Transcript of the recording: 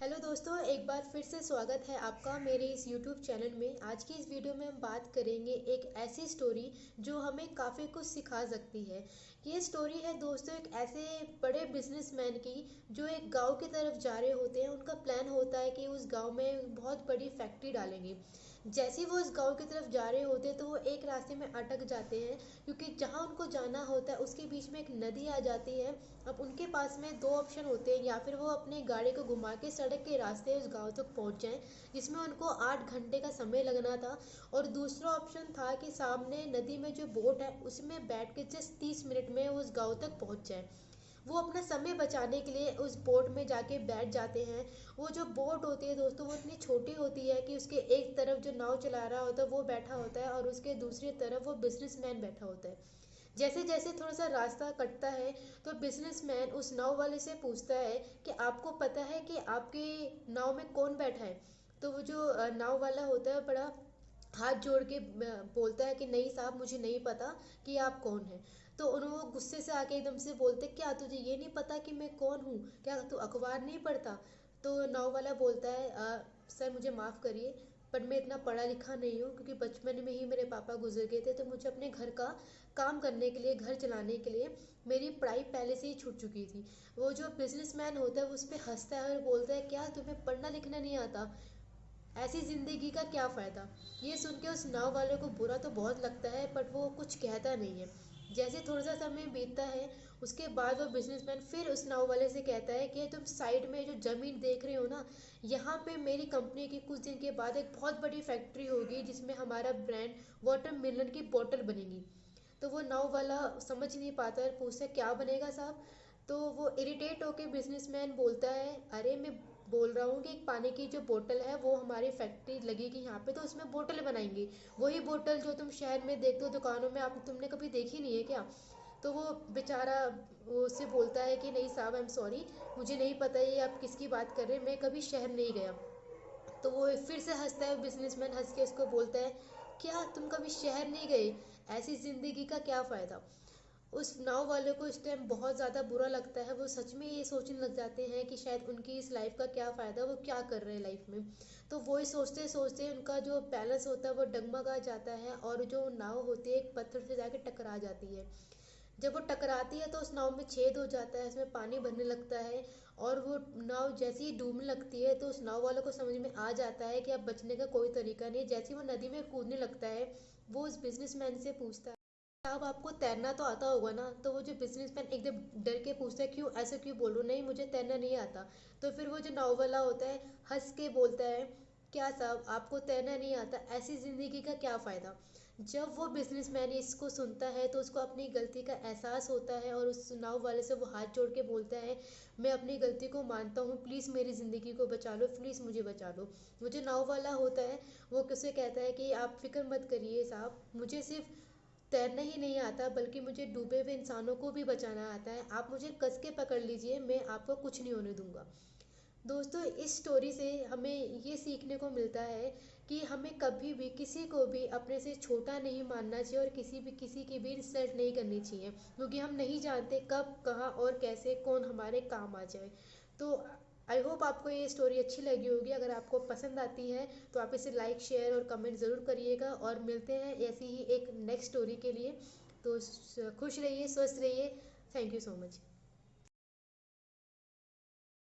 Hello दोस्तों, एक बार फिर से स्वागत है आपका मेरे इस यूट्यूब चैनल में। आज की इस वीडियो में हम बात करेंगे एक ऐसी स्टोरी जो हमें काफ़ी कुछ सिखा सकती है। ये स्टोरी है दोस्तों एक ऐसे बड़े बिजनेसमैन की जो एक गांव की तरफ जा रहे होते हैं। उनका प्लान होता है कि उस गांव में बहुत बड़ी फैक्ट्री डालेंगे। जैसे ही वो उस गांव की तरफ जा रहे होते हैं तो वो एक रास्ते में अटक जाते हैं, क्योंकि जहाँ उनको जाना होता है उसके बीच में एक नदी आ जाती है। अब उनके पास में दो ऑप्शन होते हैं, या फिर वो अपनी गाड़ी को घुमा के सड़क के रास्ते उस गांव तक पहुंच जाएं, जिसमें उनको 8 घंटे का समय लगना था। और दूसरा ऑप्शन था कि सामने नदी में जो बोट है उसमें बैठ के जस्ट 30 मिनट में उस गांव तक पहुंच जाए। वो अपना समय बचाने के लिए उस बोट में जाके बैठ जाते हैं। वो जो बोट होती है दोस्तों वो इतनी छोटी होती है कि उसके एक तरफ जो नाव चला रहा होता है वो बैठा होता है और उसके दूसरी तरफ वो बिजनेसमैन बैठा होता है। जैसे जैसे थोड़ा सा रास्ता कटता है तो बिजनेसमैन उस नाव वाले से पूछता है कि आपको पता है कि आपकी नाव में कौन बैठा है। तो वो जो नाव वाला होता है बड़ा हाथ जोड़ के बोलता है कि नहीं साहब, मुझे नहीं पता कि आप कौन हैं। तो उन्होंने वो गुस्से से आके एकदम से बोलते, क्या तुझे ये नहीं पता कि मैं कौन हूँ? क्या तू अखबार नहीं पढ़ता? तो नाव वाला बोलता है, सर मुझे माफ़ करिए, पर मैं इतना पढ़ा लिखा नहीं हूँ, क्योंकि बचपन में ही मेरे पापा गुजर गए थे, तो मुझे अपने घर का काम करने के लिए, घर चलाने के लिए मेरी पढ़ाई पहले से ही छूट चुकी थी। वो जो बिजनेसमैन होता है वो उस पर हंसता है और बोलता है, क्या तुम्हें पढ़ना लिखना नहीं आता? ऐसी जिंदगी का क्या फ़ायदा? ये सुन के उस नाव वाले को बुरा तो बहुत लगता है, बट वो कुछ कहता नहीं है। जैसे थोड़ा सा समय बीतता है उसके बाद वो बिजनेसमैन फिर उस नाव वाले से कहता है कि तुम साइड में जो ज़मीन देख रहे हो ना, यहाँ पे मेरी कंपनी की कुछ दिन के बाद एक बहुत बड़ी फैक्ट्री होगी जिसमें हमारा ब्रांड वाटरमेलन की बोतल बनेगी। तो वो नाव वाला समझ नहीं पाता है, पूछता है क्या बनेगा साहब? तो वो इरिटेट होके बिजनेसमैन बोलता है, अरे मैं बोल रहा हूँ कि एक पानी की जो बोतल है वो हमारी फैक्ट्री लगेगी यहाँ पे, तो उसमें बोतल बनाएंगे। वही बोतल जो तुम शहर में देखते हो दुकानों में, आप तुमने कभी देखी नहीं है क्या? तो वो बेचारा वो उससे बोलता है कि नहीं साहब, आई एम सॉरी, मुझे नहीं पता ये आप किसकी बात कर रहे हैं, मैं कभी शहर नहीं गया। तो वो फिर से हंसता है, बिजनेसमैन हंस के उसको बोलता है, क्या तुम कभी शहर नहीं गए? ऐसी ज़िंदगी का क्या फ़ायदा? उस नाव वाले को इस टाइम बहुत ज़्यादा बुरा लगता है। वो सच में ये सोचने लग जाते हैं कि शायद उनकी इस लाइफ का क्या फ़ायदा, वो क्या कर रहे हैं लाइफ में। तो वही सोचते सोचते उनका जो बैलेंस होता है वो डगमगा जाता है, और जो नाव होती है एक पत्थर से जाके टकरा जाती है। जब वो टकराती है तो उस नाव में छेद हो जाता है, उसमें पानी भरने लगता है। और वो नाव जैसे ही डूबने लगती है तो उस नाव वाले को समझ में आ जाता है कि अब बचने का कोई तरीका नहीं। जैसे ही वो नदी में कूदने लगता है वो उस बिजनेसमैन से पूछता है, साहब आपको तैरना तो आता होगा ना? तो वो जो बिजनेसमैन एकदम डर के पूछता है, क्यों ऐसे क्यों बोल रहे हो? नहीं, मुझे तैरना नहीं आता। तो फिर वो जो नाव वाला होता है हंस के बोलता है, क्या साहब आपको तैरना नहीं आता? ऐसी ज़िंदगी का क्या फ़ायदा? जब वो बिजनेसमैन इसको सुनता है तो उसको अपनी गलती का एहसास होता है, और उस नाव वाले से वो हाथ जोड़ के बोलता है, मैं अपनी गलती को मानता हूँ, प्लीज़ मेरी ज़िंदगी को बचा लो, प्लीज़ मुझे बचा लो। वो जो नाव वाला होता है वो किसे कहता है कि आप फिक्र मत करिए साहब, मुझे सिर्फ तैरना ही नहीं आता बल्कि मुझे डूबे हुए इंसानों को भी बचाना आता है। आप मुझे कस के पकड़ लीजिए, मैं आपको कुछ नहीं होने दूंगा। दोस्तों, इस स्टोरी से हमें ये सीखने को मिलता है कि हमें कभी भी किसी को भी अपने से छोटा नहीं मानना चाहिए, और किसी की भी इंसल्ट नहीं करनी चाहिए, क्योंकि हम नहीं जानते कब कहाँ और कैसे कौन हमारे काम आ जाए। तो आई होप आपको ये स्टोरी अच्छी लगी होगी। अगर आपको पसंद आती है तो आप इसे लाइक शेयर और कमेंट ज़रूर करिएगा, और मिलते हैं ऐसी ही एक नेक्स्ट स्टोरी के लिए। तो खुश रहिए, स्वस्थ रहिए। Thank you so much.